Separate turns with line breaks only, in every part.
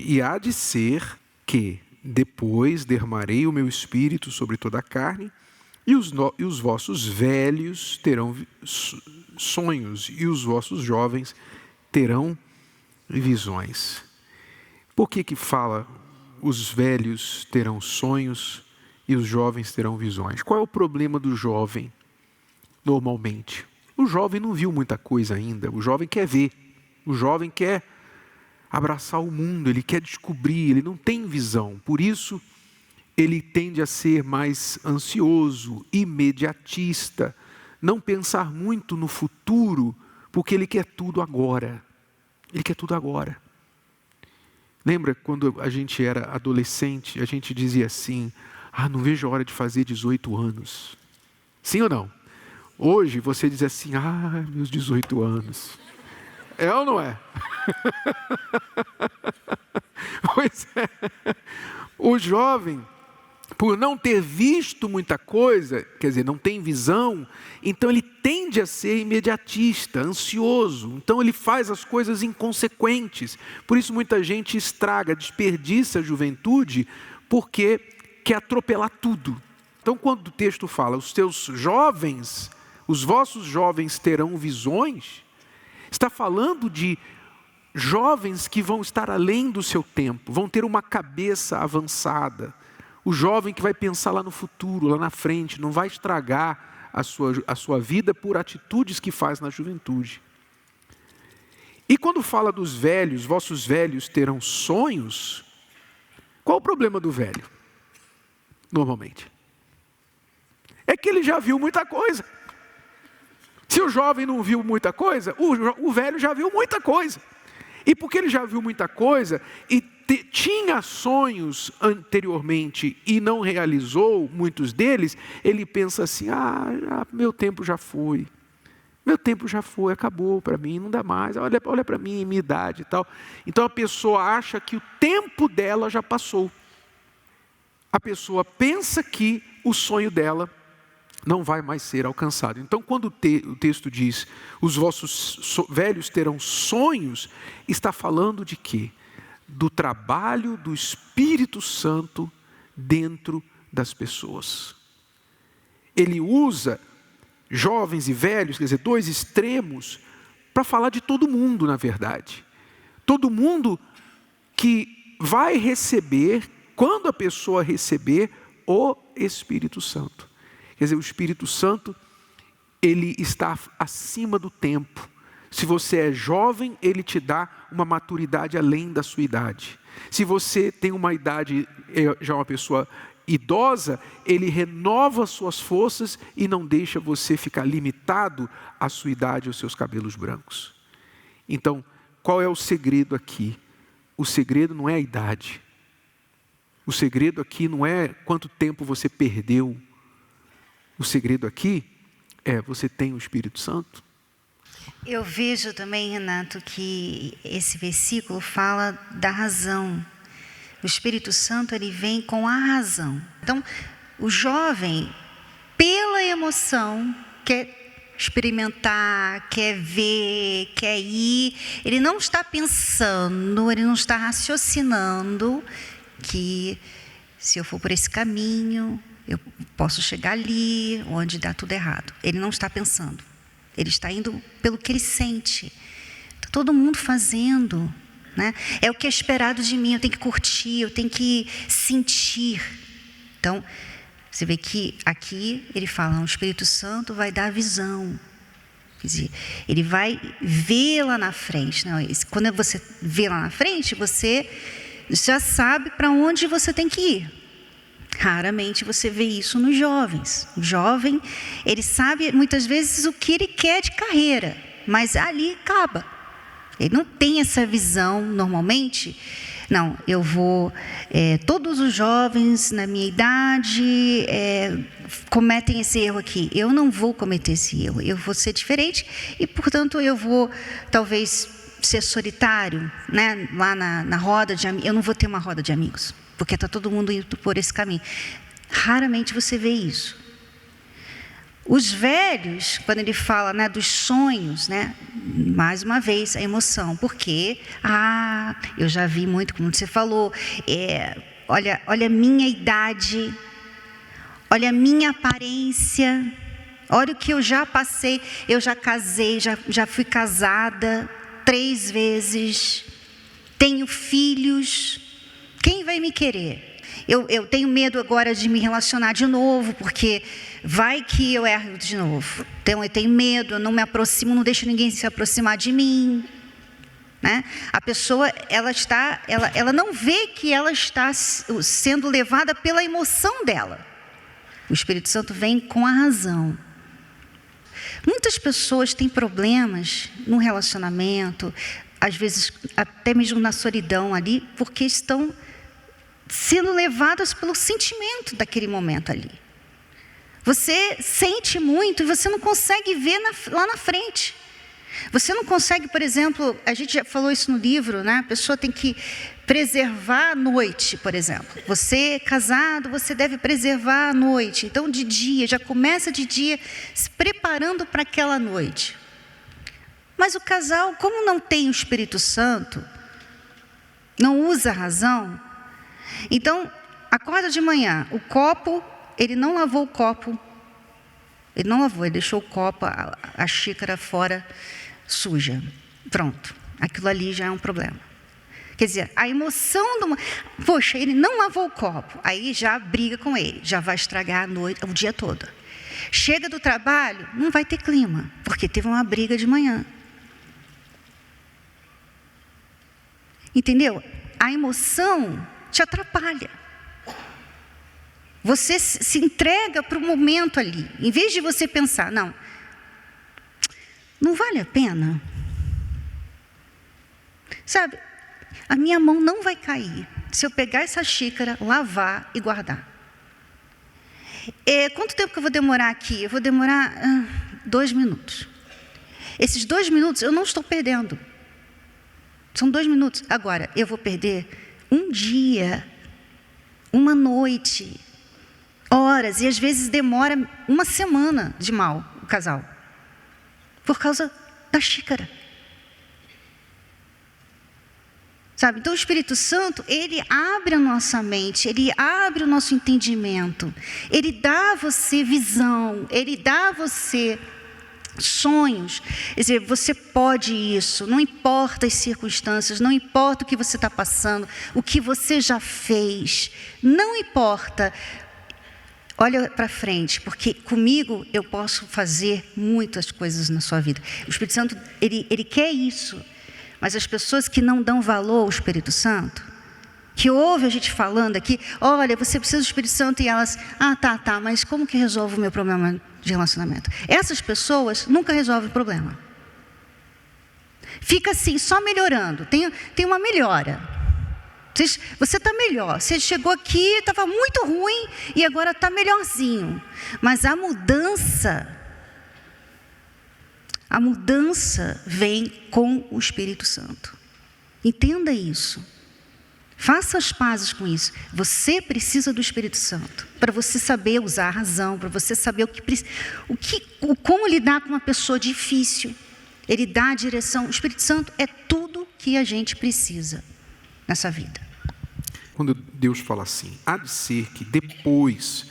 E há de ser que depois derramarei o meu espírito sobre toda a carne, e os vossos velhos terão sonhos, e os vossos jovens terão visões. Por que fala os velhos terão sonhos e os jovens terão visões? Qual é o problema do jovem, normalmente? O jovem não viu muita coisa ainda, o jovem quer ver, o jovem quer abraçar o mundo, ele quer descobrir, ele não tem visão, por isso ele tende a ser mais ansioso, imediatista, não pensar muito no futuro, porque ele quer tudo agora. Ele quer tudo agora. Lembra quando a gente era adolescente, a gente dizia assim, não vejo a hora de fazer 18 anos. Sim ou não? Hoje você diz assim, meus 18 anos. É ou não é? Pois é. O jovem, por não ter visto muita coisa, quer dizer, não tem visão, então ele tende a ser imediatista, ansioso, então ele faz as coisas inconsequentes. Por isso muita gente estraga, desperdiça a juventude, porque quer atropelar tudo. Então quando o texto fala, os teus jovens, os vossos jovens terão visões, está falando de jovens que vão estar além do seu tempo, vão ter uma cabeça avançada. O jovem que vai pensar lá no futuro, lá na frente, não vai estragar a sua vida por atitudes que faz na juventude. E quando fala dos velhos, vossos velhos terão sonhos, qual o problema do velho? Normalmente. É que ele já viu muita coisa. Se o jovem não viu muita coisa, o velho já viu muita coisa. E porque ele já viu muita coisa e tinha sonhos anteriormente e não realizou muitos deles, ele pensa assim, meu tempo já foi. Meu tempo já foi, acabou para mim, não dá mais. Olha para mim, minha idade e tal. Então a pessoa acha que o tempo dela já passou. A pessoa pensa que o sonho dela não vai mais ser alcançado. Então, quando o texto diz, os vossos velhos terão sonhos, está falando de quê? Do trabalho do Espírito Santo dentro das pessoas. Ele usa jovens e velhos, quer dizer, dois extremos, para falar de todo mundo, na verdade. Todo mundo que vai receber, quando a pessoa receber o Espírito Santo. Quer dizer, o Espírito Santo, ele está acima do tempo. Se você é jovem, ele te dá uma maturidade além da sua idade. Se você tem uma idade, já uma pessoa idosa, ele renova suas forças e não deixa você ficar limitado à sua idade, aos seus cabelos brancos. Então, qual é o segredo aqui? O segredo não é a idade. O segredo aqui não é quanto tempo você perdeu. O segredo aqui é você tem o Espírito Santo.
Eu vejo também, Renato, que esse versículo fala da razão. O Espírito Santo, ele vem com a razão. Então, o jovem, pela emoção, quer experimentar, quer ver, quer ir. Ele não está pensando, ele não está raciocinando que se eu for por esse caminho, eu posso chegar ali, onde dá tudo errado. Ele não está pensando. Ele está indo pelo que ele sente. Está todo mundo fazendo, né? É o que é esperado de mim, eu tenho que curtir, eu tenho que sentir. Então, você vê que aqui ele fala, o Espírito Santo vai dar visão. Quer dizer, ele vai ver lá na frente. Não, quando você vê lá na frente, você já sabe para onde você tem que ir. Raramente você vê isso nos jovens. O jovem, ele sabe muitas vezes o que ele quer de carreira, mas ali acaba. Ele não tem essa visão normalmente. Não, eu vou... todos os jovens na minha idade cometem esse erro aqui. Eu não vou cometer esse erro. Eu vou ser diferente e, portanto, eu vou talvez ser solitário, né? Lá na roda de amigos. Eu não vou ter uma roda de amigos, porque está todo mundo indo por esse caminho. Raramente você vê isso. Os velhos, quando ele fala, né, dos sonhos, né, mais uma vez, a emoção. Porque, eu já vi muito, como você falou, olha a minha idade, olha a minha aparência, olha o que eu já passei. Eu já casei, já fui casada 3 vezes, tenho filhos, quem vai me querer? Eu tenho medo agora de me relacionar de novo, porque vai que eu erro de novo. Então eu tenho medo, eu não me aproximo, não deixo ninguém se aproximar de mim, né? A pessoa, ela não vê que ela está sendo levada pela emoção dela. O Espírito Santo vem com a razão. Muitas pessoas têm problemas no relacionamento, às vezes até mesmo na solidão ali, porque estão sendo levadas pelo sentimento daquele momento ali. Você sente muito e você não consegue ver lá na frente. Você não consegue, por exemplo, a gente já falou isso no livro, né? A pessoa tem que preservar a noite, por exemplo. Você casado, você deve preservar a noite. Então, de dia, já começa de dia se preparando para aquela noite. Mas o casal, como não tem o Espírito Santo, não usa a razão, então, acorda de manhã, o copo, ele não lavou o copo, ele deixou o copo, a xícara fora, suja. Pronto, aquilo ali já é um problema. Quer dizer, a emoção poxa, ele não lavou o copo, aí já briga com ele, já vai estragar a noite, o dia todo. Chega do trabalho, não vai ter clima, porque teve uma briga de manhã. Entendeu? A emoção te atrapalha. Você se entrega para o momento ali. Em vez de você pensar, não vale a pena. Sabe, a minha mão não vai cair se eu pegar essa xícara, lavar e guardar. Quanto tempo que eu vou demorar aqui? Eu vou demorar 2 minutos. Esses 2 minutos eu não estou perdendo. São 2 minutos. Agora, eu vou perder um dia, uma noite, horas, e às vezes demora uma semana de mal o casal, por causa da xícara. Sabe? Então o Espírito Santo, ele abre a nossa mente, ele abre o nosso entendimento, ele dá a você visão, ele dá a você sonhos. Quer dizer, você pode isso, não importa as circunstâncias, não importa o que você está passando, o que você já fez, não importa. Olha para frente, porque comigo eu posso fazer muitas coisas na sua vida. O Espírito Santo, ele quer isso, mas as pessoas que não dão valor ao Espírito Santo, que ouvem a gente falando aqui, olha, você precisa do Espírito Santo, e elas, tá, mas como que resolve o meu problema de relacionamento? Essas pessoas nunca resolvem o problema. Fica assim, só melhorando. Tem uma melhora. Você está melhor. Você chegou aqui, estava muito ruim e agora está melhorzinho. Mas a mudança vem com o Espírito Santo. Entenda isso. Faça as pazes com isso. Você precisa do Espírito Santo para você saber usar a razão, para você saber como lidar com uma pessoa difícil. Ele dá a direção. O Espírito Santo é tudo que a gente precisa nessa vida.
Quando Deus fala assim, há de ser que depois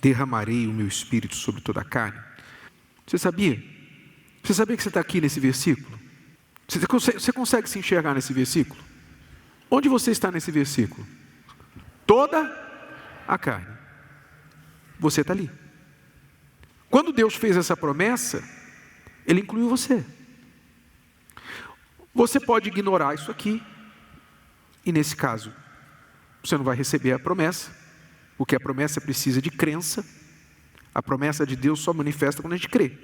derramarei o meu Espírito sobre toda a carne. Você sabia? Você sabia que você está aqui nesse versículo? Você consegue se enxergar nesse versículo? Onde você está nesse versículo? Toda a carne. Você está ali. Quando Deus fez essa promessa, Ele incluiu você. Você pode ignorar isso aqui, e nesse caso, você não vai receber a promessa, porque a promessa precisa de crença. A promessa de Deus só manifesta quando a gente crê.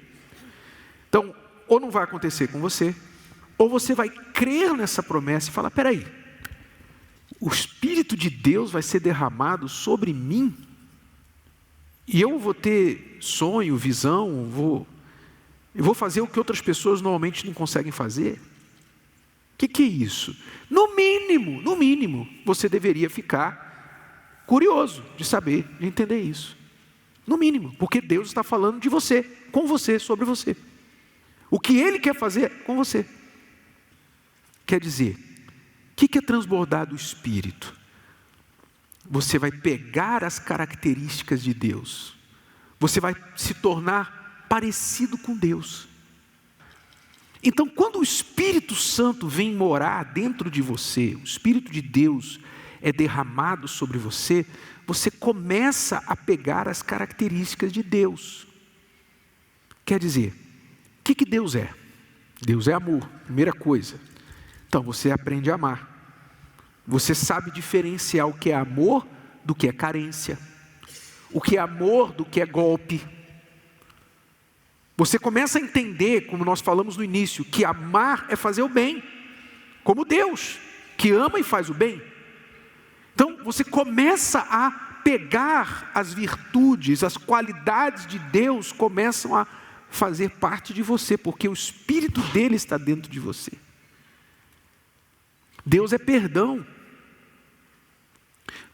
Então, ou não vai acontecer com você, ou você vai crer nessa promessa e falar, peraí, o Espírito de Deus vai ser derramado sobre mim, e eu vou ter sonho, visão, eu vou fazer o que outras pessoas normalmente não conseguem fazer. O que é isso? No mínimo, você deveria ficar curioso de saber, de entender isso. No mínimo, porque Deus está falando de você, com você, sobre você. O que Ele quer fazer com você. Quer dizer, o que é transbordar do Espírito? Você vai pegar as características de Deus. Você vai se tornar parecido com Deus. Então, quando o Espírito Santo vem morar dentro de você, o Espírito de Deus é derramado sobre você, você começa a pegar as características de Deus. Quer dizer, o que Deus é? Deus é amor, primeira coisa. Então, você aprende a amar. Você sabe diferenciar o que é amor do que é carência. O que é amor do que é golpe. Você começa a entender, como nós falamos no início, que amar é fazer o bem, como Deus, que ama e faz o bem. Então, você começa a pegar as virtudes, as qualidades de Deus, começam a fazer parte de você, porque o Espírito dele está dentro de você. Deus é perdão.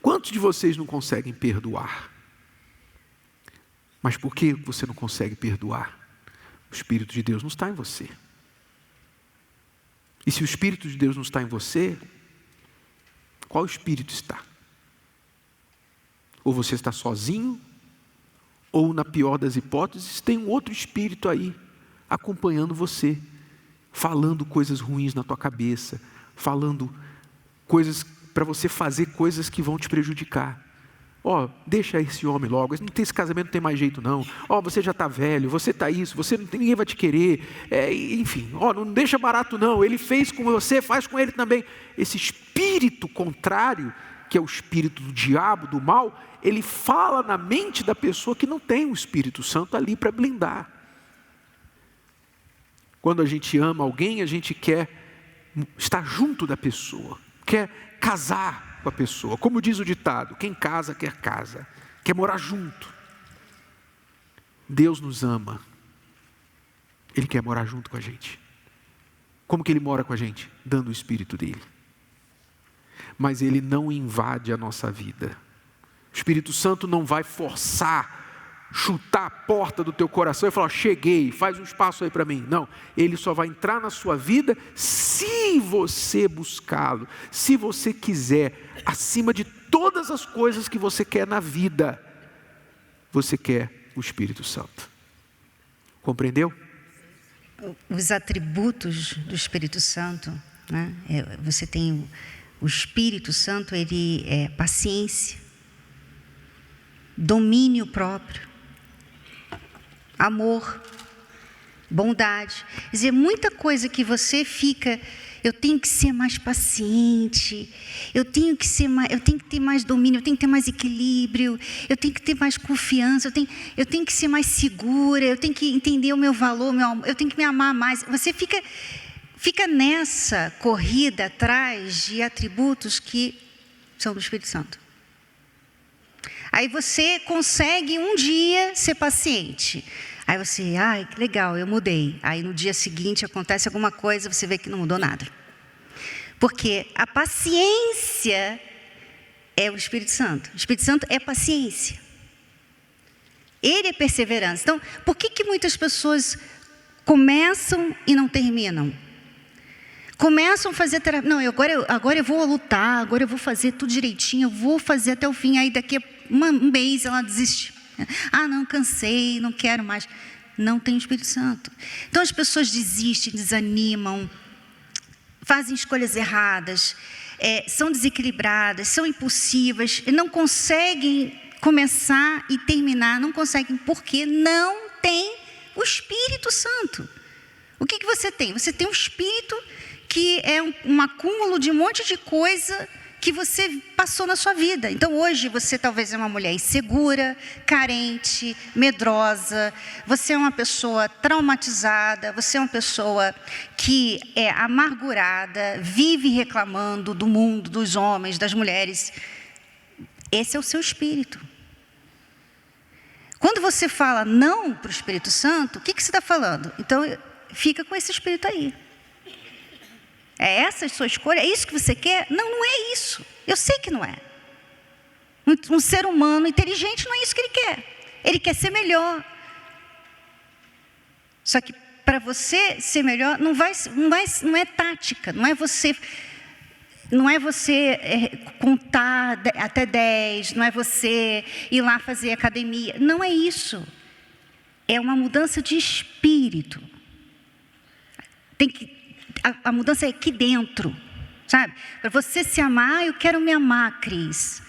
Quantos de vocês não conseguem perdoar? Mas por que você não consegue perdoar? O Espírito de Deus não está em você. E se o Espírito de Deus não está em você, qual Espírito está? Ou você está sozinho, ou na pior das hipóteses, tem um outro Espírito aí, acompanhando você, falando coisas ruins na tua cabeça, falando coisas para você fazer coisas que vão te prejudicar. Deixa esse homem logo, esse casamento não tem mais jeito não. Você já está velho, você está isso, ninguém vai te querer. Enfim, não deixa barato não, ele fez com você, faz com ele também. Esse espírito contrário, que é o espírito do diabo, do mal, ele fala na mente da pessoa que não tem o Espírito Santo ali para blindar. Quando a gente ama alguém, a gente quer estar junto da pessoa, quer casar com a pessoa. Como diz o ditado, quem casa quer casa, quer morar junto. Deus nos ama. Ele quer morar junto com a gente. Como que Ele mora com a gente? Dando o Espírito dele. Mas Ele não invade a nossa vida. O Espírito Santo não vai forçar, chutar a porta do teu coração e falar, cheguei, faz um espaço aí para mim. Não, Ele só vai entrar na sua vida se você buscá-lo, se você quiser, acima de todas as coisas que você quer na vida, você quer o Espírito Santo. Compreendeu?
Os atributos do Espírito Santo, né? Você tem o Espírito Santo, ele é paciência, domínio próprio, amor, bondade. Quer dizer, muita coisa que você fica, eu tenho que ser mais paciente, eu tenho que ter mais domínio, eu tenho que ter mais equilíbrio, eu tenho que ter mais confiança, eu tenho que ser mais segura, eu tenho que entender o meu valor, eu tenho que me amar mais. Você fica nessa corrida atrás de atributos que são do Espírito Santo. Aí você consegue um dia ser paciente. Aí você, que legal, eu mudei. Aí no dia seguinte acontece alguma coisa, você vê que não mudou nada. Porque a paciência é o Espírito Santo. O Espírito Santo é paciência. Ele é perseverança. Então, por que muitas pessoas começam e não terminam? Começam a fazer terapia. Não, agora eu vou lutar, agora eu vou fazer tudo direitinho, eu vou fazer até o fim. Aí daqui a um mês ela desiste. Não, cansei, não quero mais. Não tem o Espírito Santo. Então as pessoas desistem, desanimam, fazem escolhas erradas, são desequilibradas, são impulsivas, não conseguem começar e terminar, não conseguem porque não tem o Espírito Santo. O que você tem? Você tem um Espírito que é um acúmulo de um monte de coisa que você passou na sua vida. Então hoje você talvez é uma mulher insegura, carente, medrosa, você é uma pessoa traumatizada, você é uma pessoa que é amargurada, vive reclamando do mundo, dos homens, das mulheres. Esse é o seu espírito. Quando você fala não para o Espírito Santo, o que você está falando? Então fica com esse espírito aí. É essa a sua escolha? É isso que você quer? Não, não é isso. Eu sei que não é. Um ser humano inteligente não é isso que ele quer. Ele quer ser melhor. Só que para você ser melhor, não é tática, não é você contar até 10, não é você ir lá fazer academia. Não é isso. É uma mudança de espírito. A mudança é aqui dentro, sabe? Para você se amar, eu quero me amar, Cris.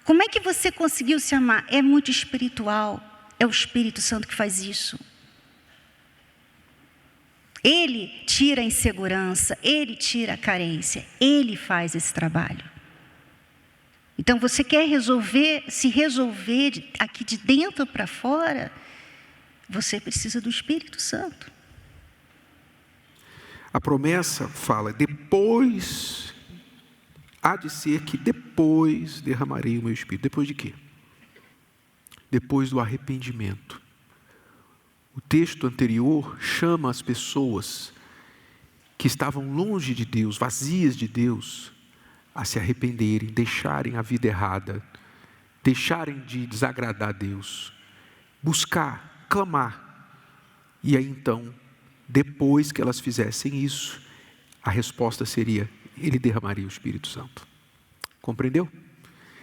Como é que você conseguiu se amar? É muito espiritual. É o Espírito Santo que faz isso. Ele tira a insegurança, Ele tira a carência, Ele faz esse trabalho. Então, você quer se resolver aqui de dentro para fora, você precisa do Espírito Santo.
A promessa fala, depois, há de ser que depois derramarei o meu Espírito. Depois de quê? Depois do arrependimento. O texto anterior chama as pessoas que estavam longe de Deus, vazias de Deus, a se arrependerem, deixarem a vida errada, deixarem de desagradar a Deus, buscar, clamar. E aí então, depois que elas fizessem isso, a resposta seria, Ele derramaria o Espírito Santo. Compreendeu?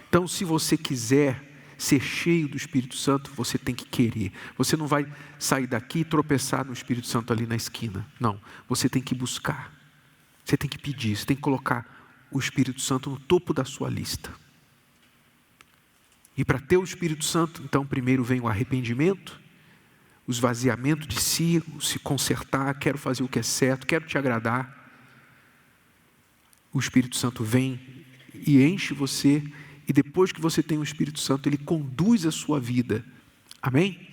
Então, se você quiser ser cheio do Espírito Santo, você tem que querer. Você não vai sair daqui e tropeçar no Espírito Santo ali na esquina. Não, você tem que buscar. Você tem que pedir, você tem que colocar o Espírito Santo no topo da sua lista. E para ter o Espírito Santo, então primeiro vem o arrependimento, o esvaziamento de si, se consertar, quero fazer o que é certo, quero te agradar. O Espírito Santo vem e enche você. E depois que você tem o Espírito Santo, Ele conduz a sua vida. Amém?